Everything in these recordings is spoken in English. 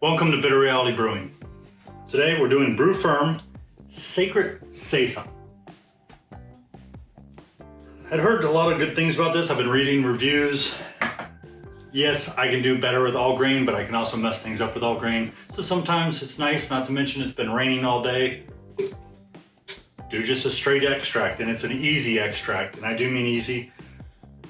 Welcome to Bitter Reality Brewing. Today we're doing Brewferm Sacred Saison. I'd heard a lot of good things about this. I've been reading reviews. Yes, I can do better with all grain, but I can also mess things up with all grain. So sometimes it's nice, not to mention it's been raining all day. Do just a straight extract, and it's an easy extract, and I do mean easy.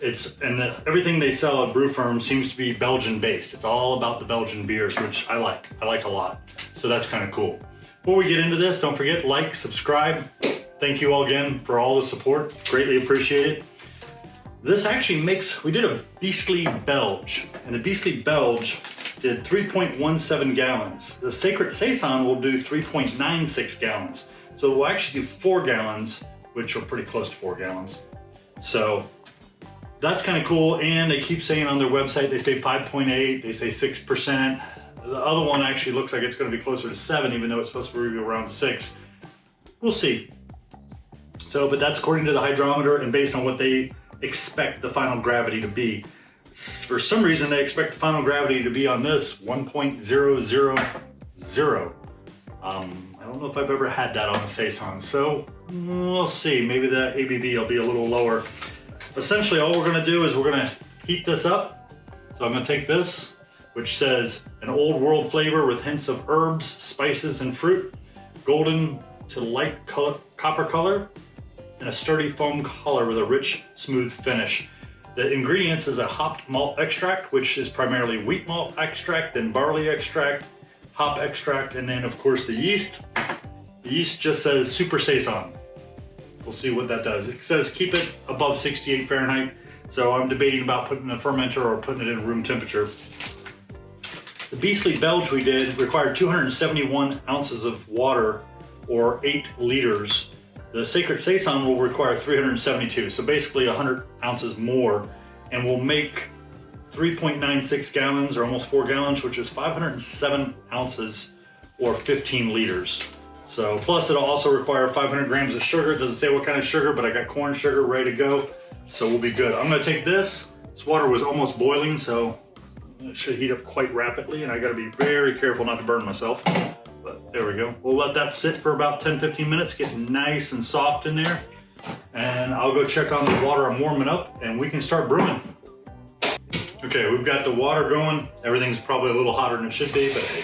Everything they sell at Brewferm seems to be Belgian based. It's all about the Belgian beers, which I like a lot. So that's kind of cool. Before we get into this, don't forget, like, subscribe. Thank you all again for all the support. Greatly appreciated. This actually we did a Beastly Belge, and the Beastly Belge did 3.17 gallons. The Sacred Saison will do 3.96 gallons. So we'll actually do 4 gallons, which are pretty close to 4 gallons. So that's kind of cool, and they keep saying on their website, they say 5.8, they say 6%. The other one actually looks like it's going to be closer to 7, even though it's supposed to be around 6. We'll see. So, but that's according to the hydrometer and based on what they expect the final gravity to be. For some reason, they expect the final gravity to be on this 1.000. I don't know if I've ever had that on a Saison, so we'll see. Maybe the ABV will be a little lower. Essentially, all we're gonna do is we're gonna heat this up. So I'm gonna take this, which says an old world flavor with hints of herbs, spices, and fruit, golden to light color, copper color, and a sturdy foam color with a rich, smooth finish. The ingredients is a hopped malt extract, which is primarily wheat malt extract, then barley extract, hop extract, and then of course the yeast. The yeast just says Super Saison. We'll see what that does. It says keep it above 68 Fahrenheit. So I'm debating about putting a fermenter or putting it in room temperature. The Beastly Belge we did required 271 ounces of water or 8 liters. The Sacred Saison will require 372. So basically 100 ounces more, and we'll make 3.96 gallons or almost 4 gallons, which is 507 ounces or 15 liters. So plus it'll also require 500 grams of sugar. It doesn't say what kind of sugar, but I got corn sugar ready to go. So we'll be good. I'm gonna take this. This water was almost boiling, so it should heat up quite rapidly, and I gotta be very careful not to burn myself. But there we go. We'll let that sit for about 10-15 minutes, get nice and soft in there. And I'll go check on the water. I'm warming up and we can start brewing. Okay, we've got the water going. Everything's probably a little hotter than it should be, but hey,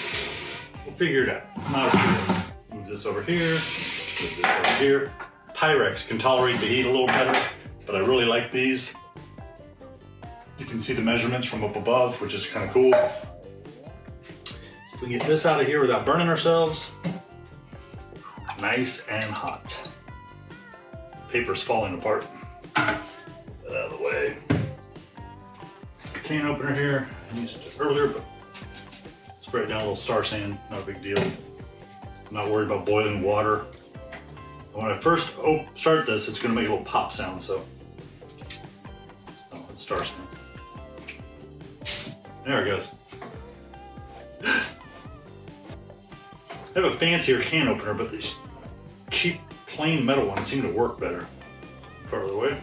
we'll figure it out. Not a big deal. Move this over here, move this over here. Pyrex can tolerate the heat a little better, but I really like these. You can see the measurements from up above, which is kind of cool. So if we can get this out of here without burning ourselves. Nice and hot. Paper's falling apart. Get that out of the way. Can opener here. I used it earlier, but spray it down a little star sand, not a big deal. I'm not worried about boiling water. When I first start this, it's gonna make a little pop sound, so. Oh, it's star sand. There it goes. I have a fancier can opener, but these cheap plain metal ones seem to work better. Part of the way.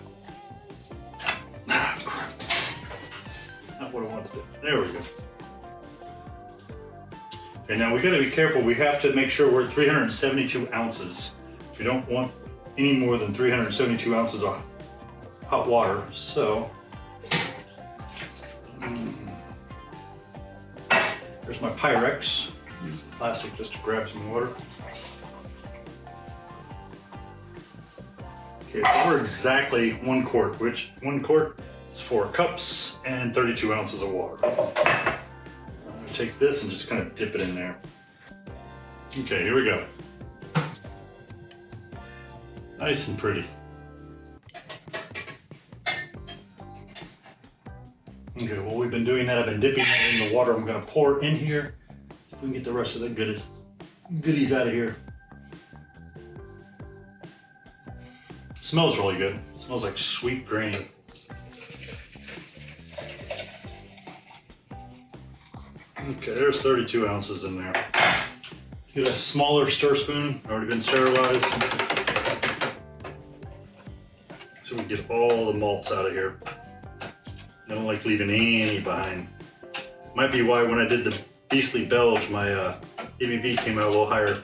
Ah, crap. Not what I want to do. There we go. Okay, now we gotta be careful. We have to make sure we're at 372 ounces. We don't want any more than 372 ounces of hot water. So, there's my Pyrex. Use the plastic just to grab some water. Okay, we're exactly 1 quart, which 1 quart is 4 cups and 32 ounces of water. Take this and just kind of dip it in there. Okay, here we go. Nice and pretty. Okay, well, we've been doing that. I've been dipping it in the water. I'm gonna pour in here. So we can get the rest of the goodies out of here. It smells really good. It smells like sweet grain. Okay, there's 32 ounces in there. Get a smaller stir spoon, already been sterilized. So we get all the malts out of here. I don't like leaving any behind. Might be why when I did the beastly Belge, my ABV came out a little higher.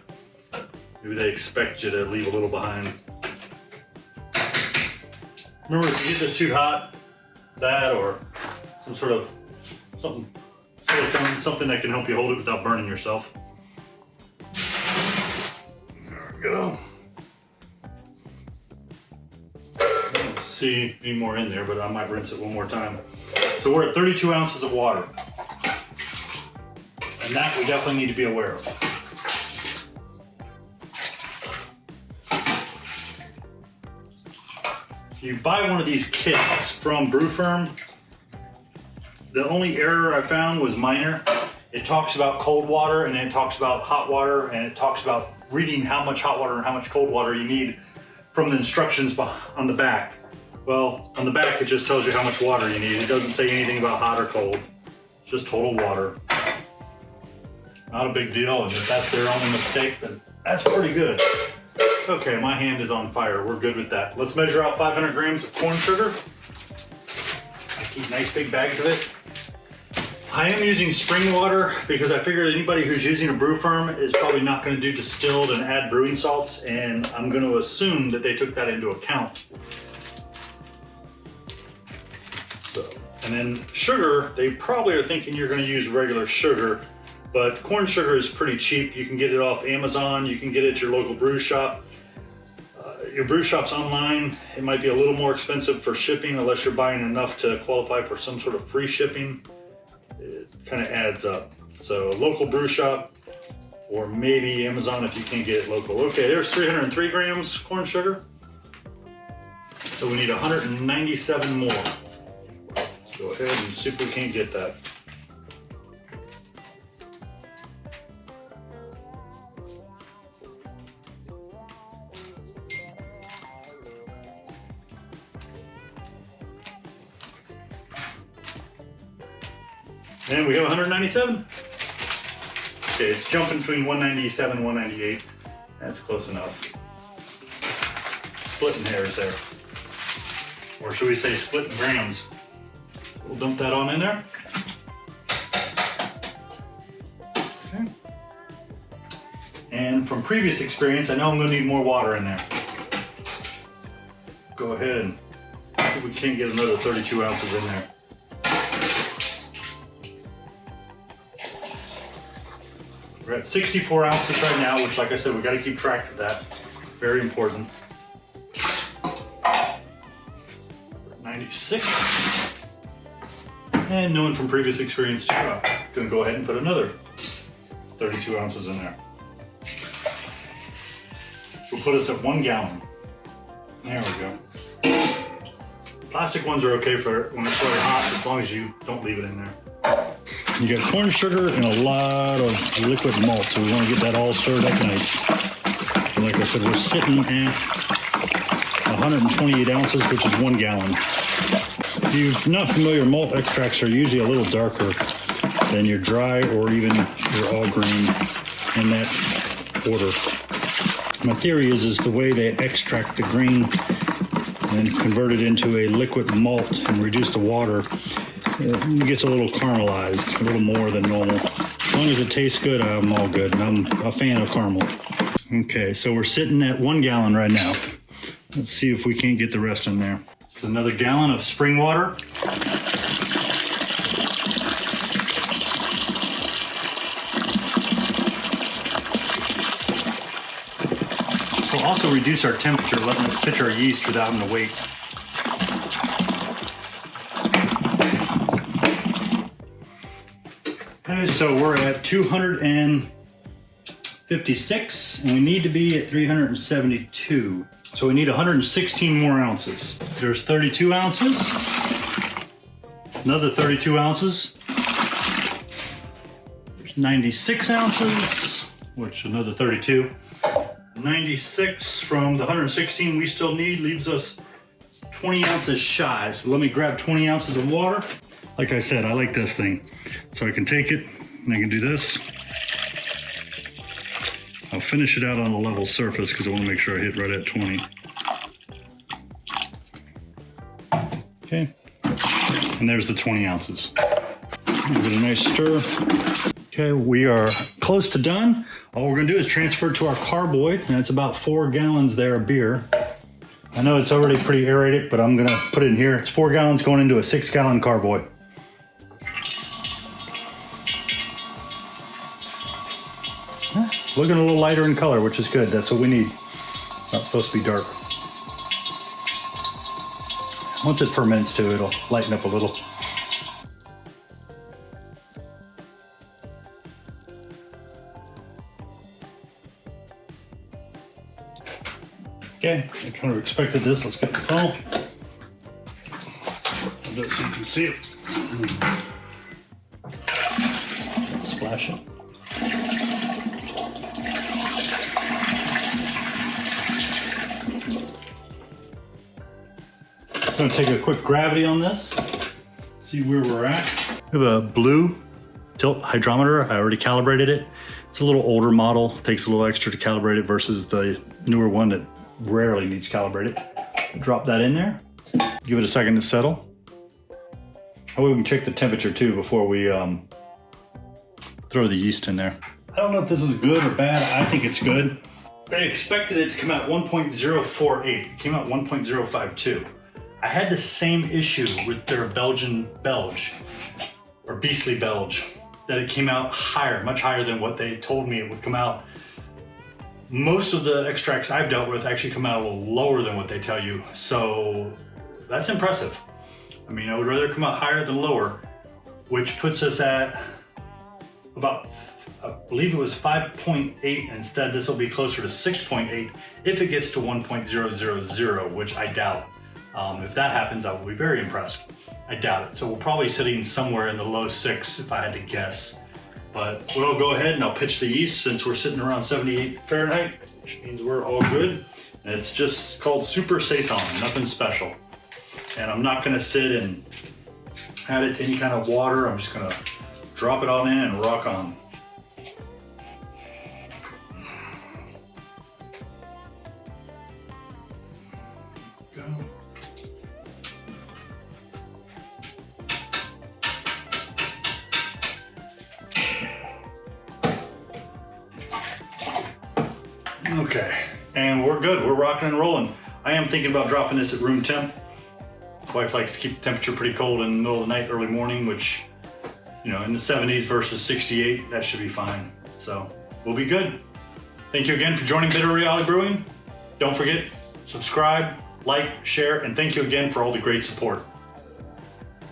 Maybe they expect you to leave a little behind. Remember, if you get this too hot, that or some sort of silicone, something that can help you hold it without burning yourself. There we go. I don't see any more in there, but I might rinse it one more time. So we're at 32 ounces of water. And that we definitely need to be aware of. If you buy one of these kits from Brewferm, the only error I found was minor. It talks about cold water and then it talks about hot water and it talks about reading how much hot water and how much cold water you need from the instructions on the back. Well, on the back it just tells you how much water you need. It doesn't say anything about hot or cold. It's just total water. Not a big deal, and if that's their only mistake, then that's pretty good. Okay, my hand is on fire. We're good with that. Let's measure out 500 grams of corn sugar. I keep nice big bags of it. I am using spring water because I figured anybody who's using a Brewferm is probably not going to do distilled and add brewing salts, and I'm going to assume that they took that into account. So, and then sugar, they probably are thinking you're going to use regular sugar. But corn sugar is pretty cheap. You can get it off Amazon. You can get it at your local brew shop. Your brew shop's online. It might be a little more expensive for shipping unless you're buying enough to qualify for some sort of free shipping. It kind of adds up. So local brew shop or maybe Amazon if you can't get it local. Okay, there's 303 grams corn sugar. So we need 197 more. Let's go ahead and see if we can't get that. And we have 197. Okay, it's jumping between 197 and 198. That's close enough. Splitting hairs there. Or should we say splitting grams? We'll dump that on in there. Okay. And from previous experience, I know I'm gonna need more water in there. Go ahead and see if we can't get another 32 ounces in there. We're at 64 ounces right now, which, like I said, we got to keep track of that. Very important. 96. And knowing from previous experience too, I'm going to go ahead and put another 32 ounces in there. Which will put us at 1 gallon. There we go. Plastic ones are okay for when it's really hot, as long as you don't leave it in there. You got corn sugar and a lot of liquid malt, so we want to get that all stirred up nice. And like I said, we're sitting at 128 ounces, which is 1 gallon. If you're not familiar, malt extracts are usually a little darker than your dry or even your all green in that order. My theory is the way they extract the grain and convert it into a liquid malt and reduce the water, it gets a little caramelized, a little more than normal. As long as it tastes good, I'm all good. And I'm a fan of caramel. Okay, so we're sitting at 1 gallon right now. Let's see if we can't get the rest in there. It's another gallon of spring water. We'll also reduce our temperature, letting us pitch our yeast without having to wait. Okay, so we're at 256, and we need to be at 372. So we need 116 more ounces. There's 32 ounces, another 32 ounces. There's 96 ounces, which another 32. 96 from the 116 we still need leaves us 20 ounces shy. So let me grab 20 ounces of water. Like I said, I like this thing. So I can take it and I can do this. I'll finish it out on a level surface because I want to make sure I hit right at 20. Okay, and there's the 20 ounces. Give it a nice stir. Okay, we are close to done. All we're gonna do is transfer it to our carboy, and it's about 4 gallons there of beer. I know it's already pretty aerated, but I'm gonna put it in here. It's 4 gallons going into a 6-gallon carboy. Looking a little lighter in color, which is good. That's what we need. It's not supposed to be dark. Once it ferments too, it'll lighten up a little. Okay, I kind of expected this. Let's get the funnel. I'll do it so you can see it. Splash it. I'm going to take a quick gravity on this, see where we're at. We have a blue tilt hydrometer. I already calibrated it. It's a little older model. It takes a little extra to calibrate it versus the newer one that rarely needs calibrated. Drop that in there. Give it a second to settle. That way we can check the temperature too before we throw the yeast in there. I don't know if this is good or bad. I think it's good. I expected it to come out 1.048. It came out 1.052. I had the same issue with their Belgian Belge, or Beastly Belge, that it came out higher, much higher than what they told me it would come out. Most of the extracts I've dealt with actually come out a little lower than what they tell you, so that's impressive. I mean, I would rather come out higher than lower, which puts us at about, I believe it was 5.8. Instead, this will be closer to 6.8 if it gets to 1.000, which I doubt. If that happens, I will be very impressed. I doubt it. So we're probably sitting somewhere in the low 6 if I had to guess. But we'll go ahead and I'll pitch the yeast since we're sitting around 78 Fahrenheit, which means we're all good. And it's just called Super Saison, nothing special. And I'm not gonna sit and add it to any kind of water. I'm just gonna drop it on in and rock on. Go. Okay, and we're good. We're rocking and rolling. I am thinking about dropping this at room temp. Wife likes to keep the temperature pretty cold in the middle of the night, early morning, which, you know, in the 70s versus 68, that should be fine. So we'll be good. Thank you again for joining Bitter Reality Brewing. Don't forget, subscribe, like, share, and thank you again for all the great support.